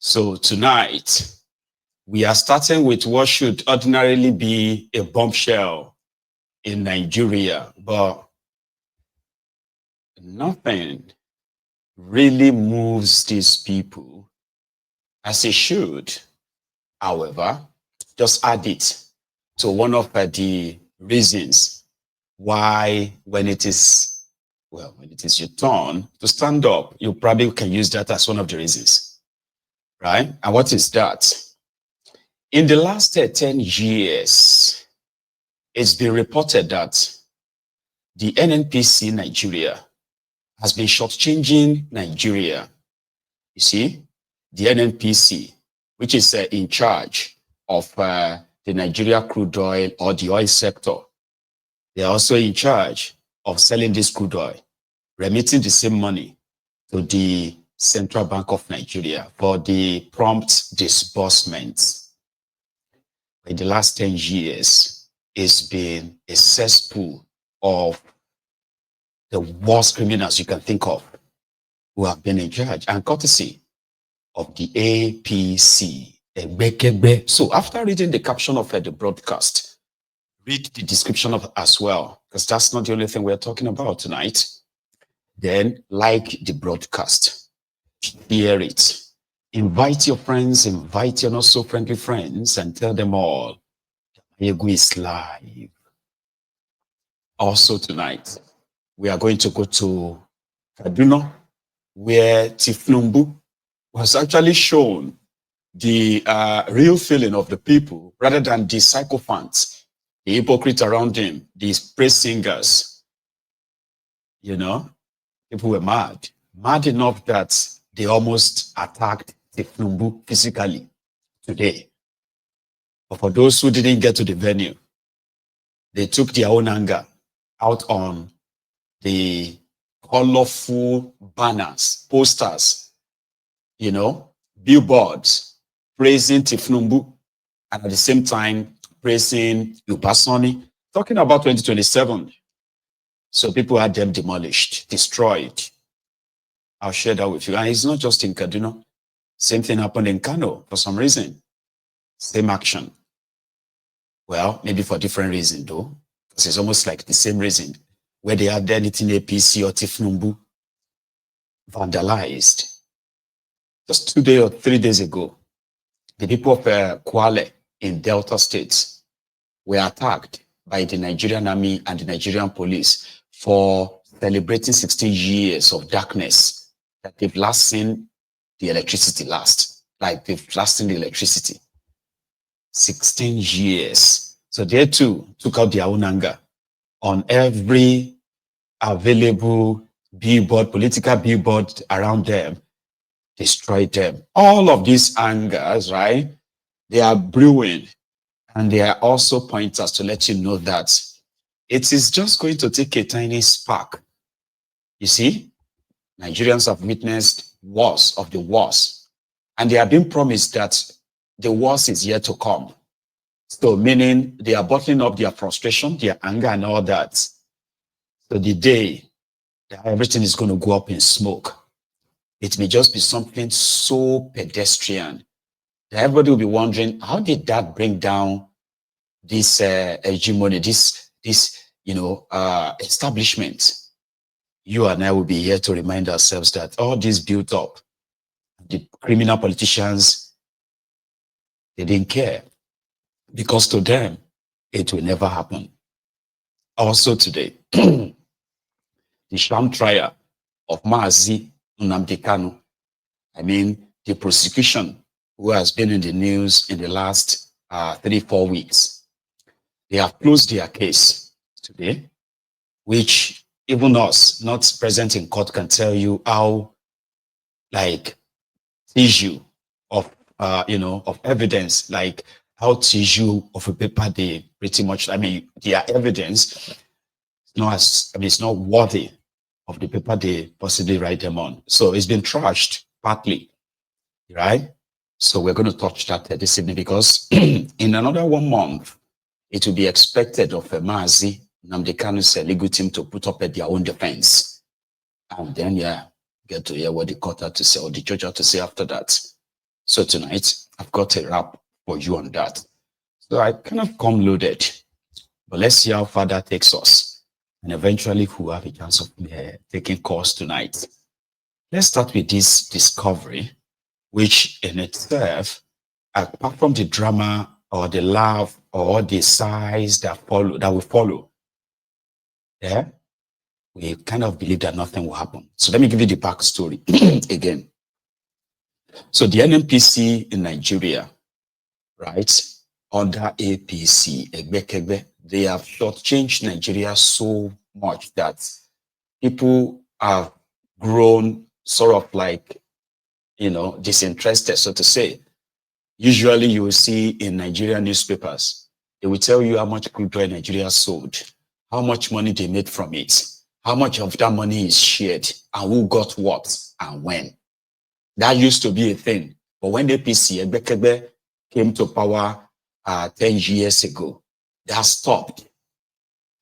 So tonight, we are starting with what should ordinarily be a bombshell in Nigeria, but nothing really moves these people as it should. However, just add it to one of the reasons why when it is your turn to stand up, you probably can use that as one of the reasons, right? And what is that? In the last 10 years, it's been reported that the NNPC Nigeria has been shortchanging Nigeria. You see, the NNPC, which is in charge of the Nigeria crude oil or the oil sector, they are also in charge of selling this crude oil, remitting the same money to the Central Bank of Nigeria for the prompt disbursement. In the last 10 years, it's been a cesspool of the worst criminals you can think of who have been in charge, and courtesy of the APC. So after reading the caption of the broadcast, read the description of as well, because that's not the only thing we're talking about tonight. Then like the broadcast, share it, invite your friends, invite your not so friendly friends, and tell them all, Ego is live. Also tonight, we are going to go to Kaduna, where Tifnumbu was actually shown the real feeling of the people rather than the sycophants, the hypocrites around him, these praise singers. You know, people were mad enough that they almost attacked Tifnumbu physically today. But for those who didn't get to the venue, they took their own anger out on the colorful banners, posters, you know, billboards, praising Tifnumbu, and at the same time praising Ubasani, talking about 2027. So people had them demolished, destroyed. I'll share that with you. And it's not just in Kaduna. Same thing happened in Kano for some reason. Same action. Well, maybe for different reason though, because it's almost like the same reason where they had anything APC or Tifnumbu vandalized. Just 2 days or 3 days ago, the people of Kwale in Delta State were attacked by the Nigerian army and the Nigerian police for celebrating 16 years of darkness that they've last seen the electricity last. Like they've last seen the electricity. 16 years. So they too took out their own anger on every available billboard, political billboard around them, destroyed them. All of these angers, right? They are brewing, and they are also pointers to let you know that it is just going to take a tiny spark. You see, Nigerians have witnessed wars of the wars, and they have been promised that the worst is yet to come. So meaning they are bottling up their frustration, their anger and all that. So the day that everything is going to go up in smoke, it may just be something so pedestrian that everybody will be wondering, how did that bring down this hegemony, this establishment? You and I will be here to remind ourselves that all this built up, the criminal politicians, they didn't care, because to them, it will never happen. Also today, the sham trial of Mazi Nnamdi Kanu, the prosecution who has been in the news in the last 3-4 weeks, they have closed their case today, which even us, not present in court, can tell you how, like, tissue of evidence, like how tissue of a paper, they pretty much, their evidence, it's not worthy of the paper they possibly write them on. So it's been trashed partly, right? So we're going to touch that this evening, because in another 1 month, it will be expected of Mazi Nnamdi Kanu's legal team to put up their own defense. And then, get to hear what the court had to say, or the judge had to say after that. So tonight, I've got a wrap for you on that. So I kind of come loaded, but let's see how far that takes us. And eventually we'll have a chance of taking calls tonight. Let's start with this discovery, which in itself, apart from the drama or the love or the size that will follow, yeah, we kind of believe that nothing will happen. So let me give you the backstory again. So the NNPC in Nigeria, right, under APC, they have shortchanged Nigeria so much that people have grown sort of like, disinterested, so to say. Usually you will see in Nigerian newspapers, they will tell you how much crude oil Nigeria sold, how much money they made from it, how much of that money is shared, and who got what and when. That used to be a thing. But when the APC came to power 10 years ago, that stopped.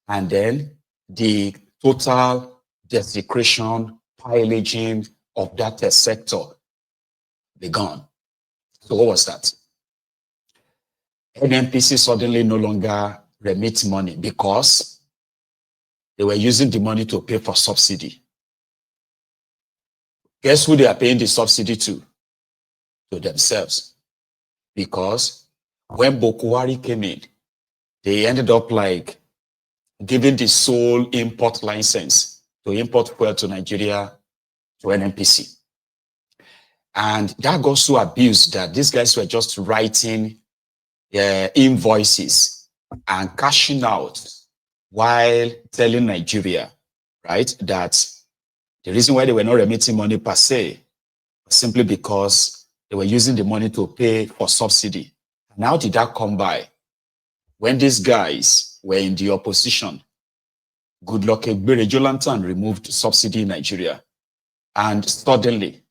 And then the total desecration, pillaging of that sector began. So what was that? NNPC suddenly no longer remits money because they were using the money to pay for subsidy. Guess who they are paying the subsidy to? To themselves. Because when Bokuwari came in, they ended up like giving the sole import license to import fuel to Nigeria to NNPC. And that got so abused that these guys were just writing invoices and cashing out while telling Nigeria, right, that the reason why they were not remitting money per se was simply because they were using the money to pay for subsidy. And how did that come by? When these guys were in the opposition, Goodluck Ebere Jonathan removed subsidy in Nigeria. And suddenly,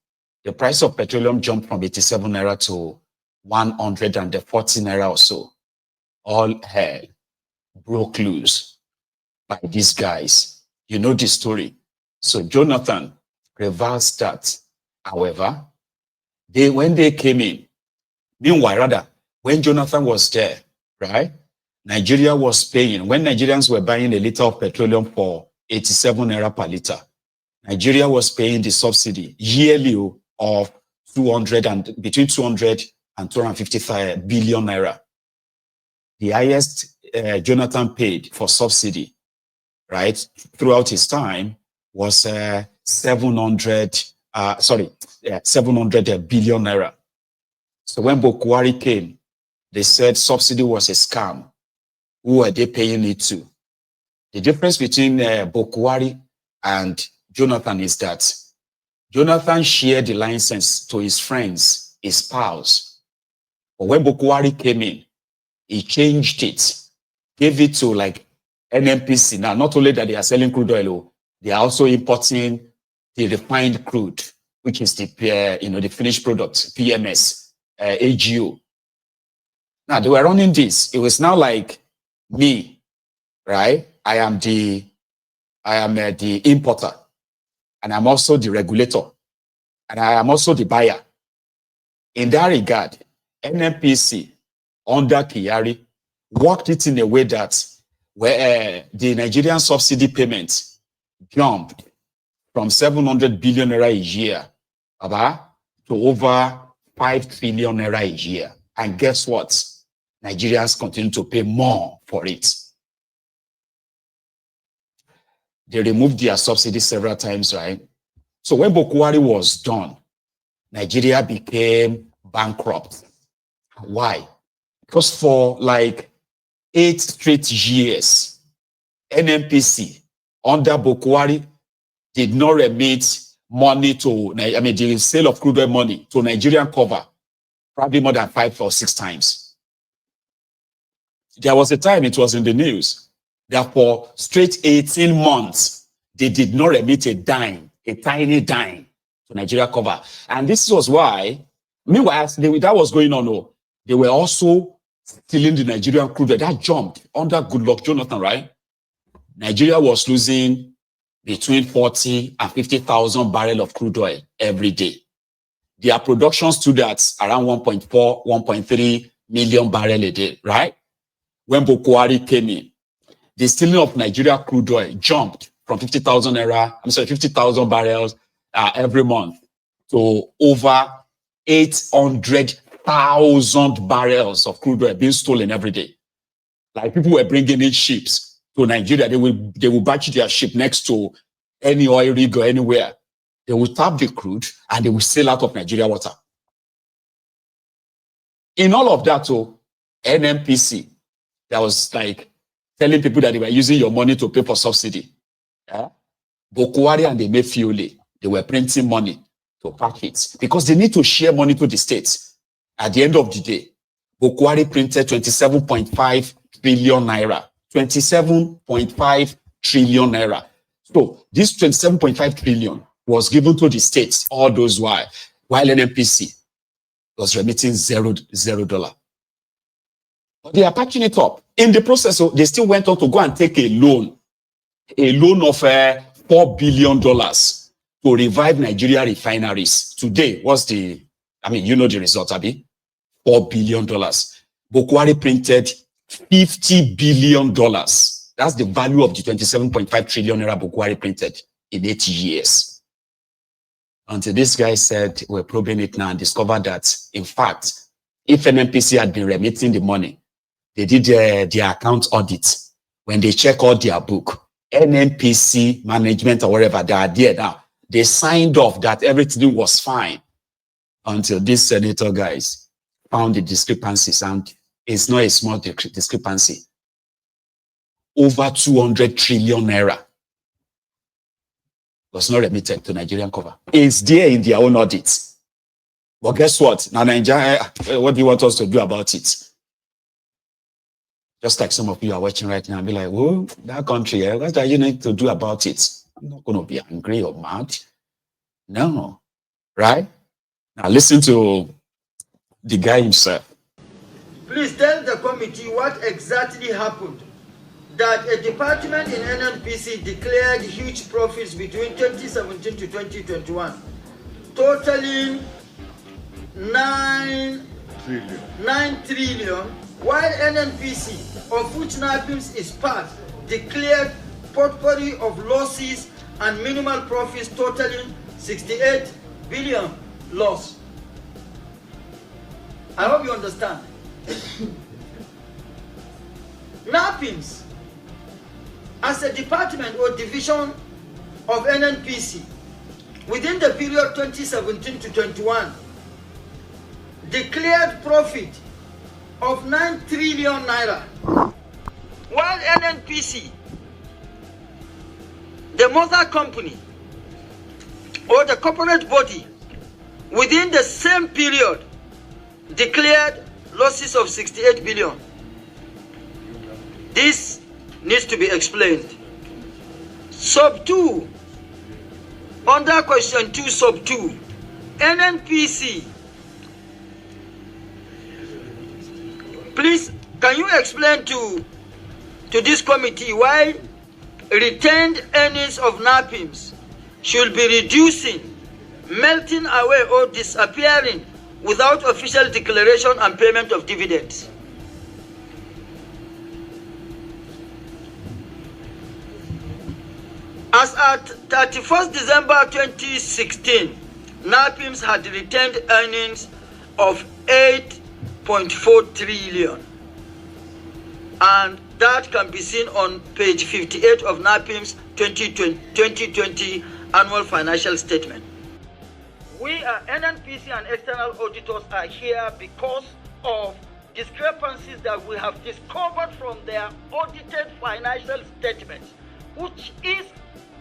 the price of petroleum jumped from 87 naira to 140 naira or so. All hell broke loose by these guys. You know the story. So Jonathan reversed that. However, when they came in, meanwhile, rather, when Jonathan was there, right, Nigeria was paying, when Nigerians were buying a liter of petroleum for 87 naira per liter, Nigeria was paying the subsidy yearly of between 200 and 255 billion naira. The highest Jonathan paid for subsidy, right, throughout his time was 700 billion naira. So when Bokuwari came, they said subsidy was a scam. Who are they paying it to? The difference between Bokuwari and Jonathan is that Jonathan shared the license to his friends, his pals. But when Bokuwari came in, he changed it, gave it to like NNPC. Now, not only that they are selling crude oil, they are also importing the refined crude, which is the the finished product, PMS, AGO. Now they were running this. It was now like me, right? I am the importer, and I'm also the regulator, and I am also the buyer. In that regard, NNPC under Kyari worked it in a way that where the Nigerian subsidy payment jumped from 700 billion naira a year to over 5 trillion naira a year. And guess what? Nigerians continue to pay more for it. They removed their subsidy several times, right? So when Bokuwari was done, Nigeria became bankrupt. Why? Because for like 8 straight years, NNPC under Bokuwari did not remit money to, the sale of crude oil money to Nigerian cover, probably more than 5 or 6 times. There was a time it was in the news that for straight 18 months, they did not remit a dime, a tiny dime to Nigeria cover. And this was why, meanwhile, that was going on, they were also stealing the Nigerian crude oil. That jumped under Goodluck Jonathan, right? Nigeria was losing between 40 and 50,000 barrels of crude oil every day. their production stood at around 1.4, 1.3 million barrel a day, right? When Boko Haram came in, the stealing of Nigeria crude oil jumped from 50,000 barrels every month to over 800,000 barrels of crude oil being stolen every day. Like people were bringing in ships to Nigeria. They will batch their ship next to any oil rig or anywhere. They will tap the crude and they will sail out of Nigeria water. In all of that, NNPC, that was like telling people that they were using your money to pay for subsidy. Yeah? Boko Haram and the Mele, they were printing money to pack it because they need to share money to the states. At the end of the day, Boko Haram printed 27.5 trillion naira. 27.5 trillion naira. So this 27.5 trillion was given to the states all those while NNPC was remitting $0. But they are patching it up. In the process, they still went on to go and take a loan of $4 billion to revive Nigeria refineries. Today, you know the result, Abi? $4 billion. Boko Haram printed $50 billion. That's the value of the 27.5 trillion naira Boko Haram printed in 8 years. Until this guy said, we're probing it now and discovered that, in fact, if NNPC had been remitting the money, they did their account audit. When they check all their book, NNPC management or whatever, they are there now. They signed off that everything was fine until these senator guys found the discrepancies, and it's not a small discrepancy. Over 200 trillion naira was not remitted to Nigerian cover. It's there in their own audits. But guess what? Now, Nigeria, what do you want us to do about it? Just like some of you are watching right now and be like, well, that country, what do you need to do about it? I'm not going to be angry or mad. No. Right? Now, listen to the guy himself. Please tell the committee what exactly happened. That a department in NNPC declared huge profits between 2017 to 2021, totaling 9 trillion, while NNPC, of which NAPIMS is part, declared potpourri of losses and minimal profits totaling 68 billion loss. I hope you understand. NAPIMS, as a department or division of NNPC, within the period 2017 to 21, declared profit of 9 trillion naira, while NNPC, the mother company or the corporate body, within the same period declared losses of 68 billion. This needs to be explained. Sub 2, under question 2 sub 2, NNPC, please, can you explain to this committee why retained earnings of NAPIMS should be reducing, melting away or disappearing without official declaration and payment of dividends? As at 31st December 2016, NAPIMS had retained earnings of 8.4 trillion, and that can be seen on page 58 of NAPIMS 2020 annual financial statement. We are NNPC and external auditors are here because of discrepancies that we have discovered from their audited financial statements, which is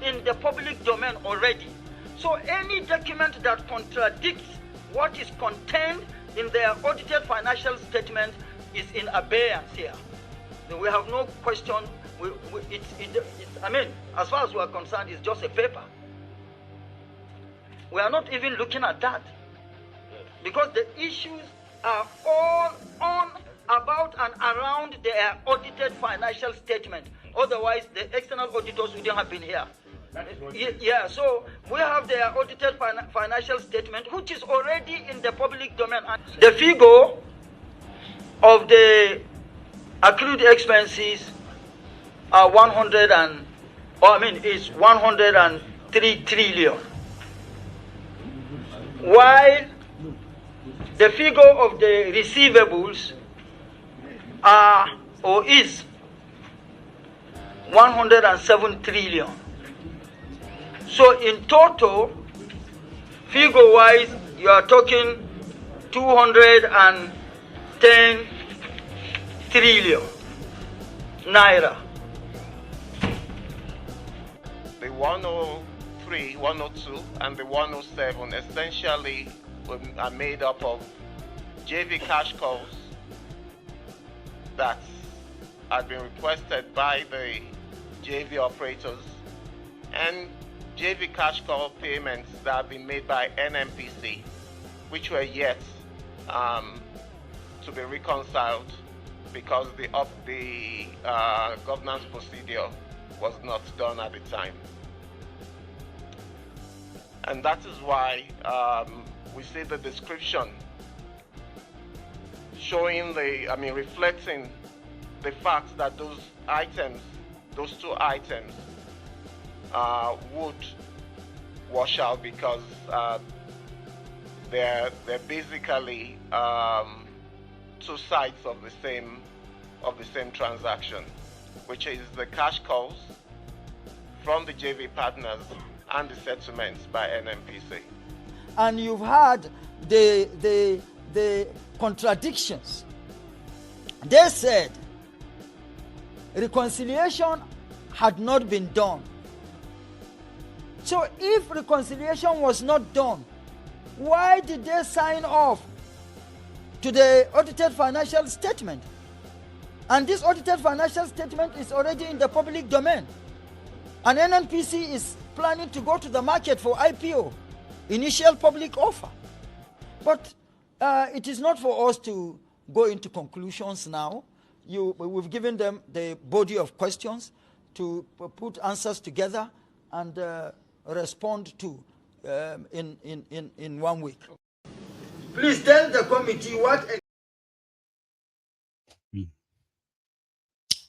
in the public domain already. So any document that contradicts what is contained in their audited financial statement is in abeyance here. We have no question. I mean, as far as we are concerned, it's just a paper. We are not even looking at that, because the issues are all on, about, and around their audited financial statement. Otherwise, the external auditors wouldn't have been here. Yeah, so we have the audited financial statement, which is already in the public domain. The figure of the accrued expenses are 103 trillion, while the figure of the receivables is 107 trillion. So in total, figure-wise, you are talking 210 trillion naira. The 103, 102, and the 107 essentially are made up of JV cash calls that had been requested by the JV operators and JV cash call payments that have been made by NNPC, which were yet to be reconciled because the governance procedure was not done at the time. And that is why we see the description showing reflecting the fact that those two items would wash out because they're basically two sides of the same transaction, which is the cash calls from the JV partners and the settlements by NNPC. And you've had the contradictions. They said reconciliation had not been done. So if reconciliation was not done, why did they sign off to the audited financial statement? And this audited financial statement is already in the public domain. And NNPC is planning to go to the market for IPO, initial public offer. But it is not for us to go into conclusions now. We've given them the body of questions to put answers together and respond to in 1 week. Please tell the committee what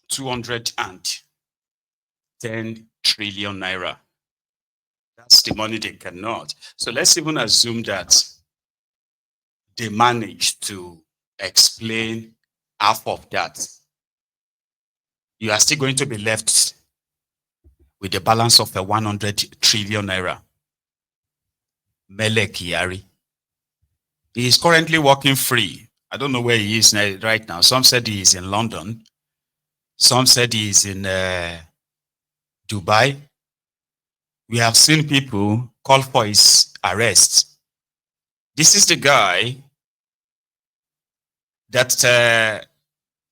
210 trillion naira. That's the money they cannot. So let's even assume that they managed to explain half of that. You are still going to be left with the balance of 100 trillion naira. Mele Kyari. He is currently working free. I don't know where he is right now. Some said he is in London. Some said he is in Dubai. We have seen people call for his arrest. This is the guy that,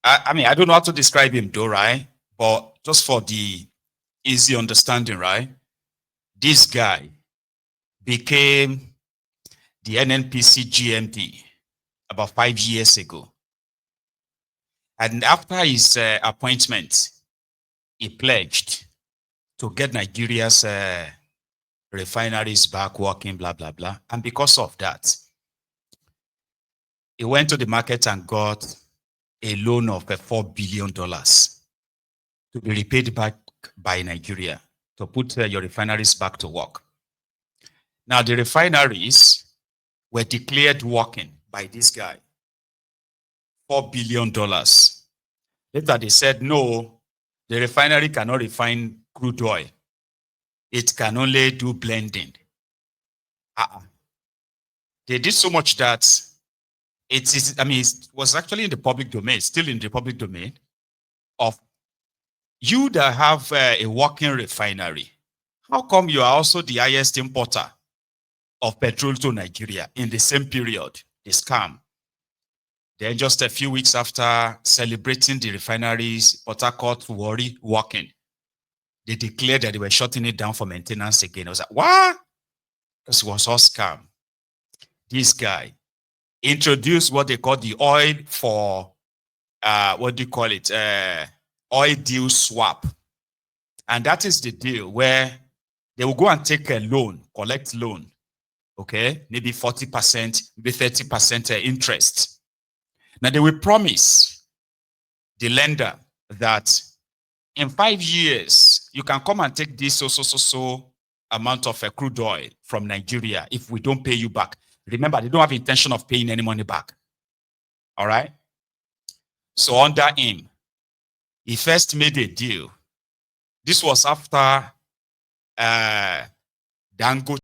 I don't know how to describe him though, right? But just for the easy understanding, right? This guy became the NNPC GMD about 5 years ago. And after his appointment, he pledged to get Nigeria's refineries back working, blah, blah, blah. And because of that, he went to the market and got a loan of $4 billion to be repaid back by Nigeria to put your refineries back to work. Now, the refineries were declared working by this guy, $4 billion. Later, they said, no, the refinery cannot refine crude oil. It can only do blending. They did so much that it was actually in the public domain, still in the public domain, of you that have a working refinery. How come you are also the highest importer of petrol to Nigeria in the same period? The scam. Then just a few weeks after celebrating the refineries, Port Harcourt, Warri working, they declared that they were shutting it down for maintenance again. I was like, what? This was all scam. This guy introduced what they call the oil for, oil deal swap. And that is the deal where They will go and take a loan, collect loan, okay? Maybe 40%, maybe 30% interest. Now they will promise the lender that in 5 years, you can come and take this so amount of crude oil from Nigeria if we don't pay you back. Remember, they don't have intention of paying any money back. All right? So under him, he first made a deal. This was after Dangote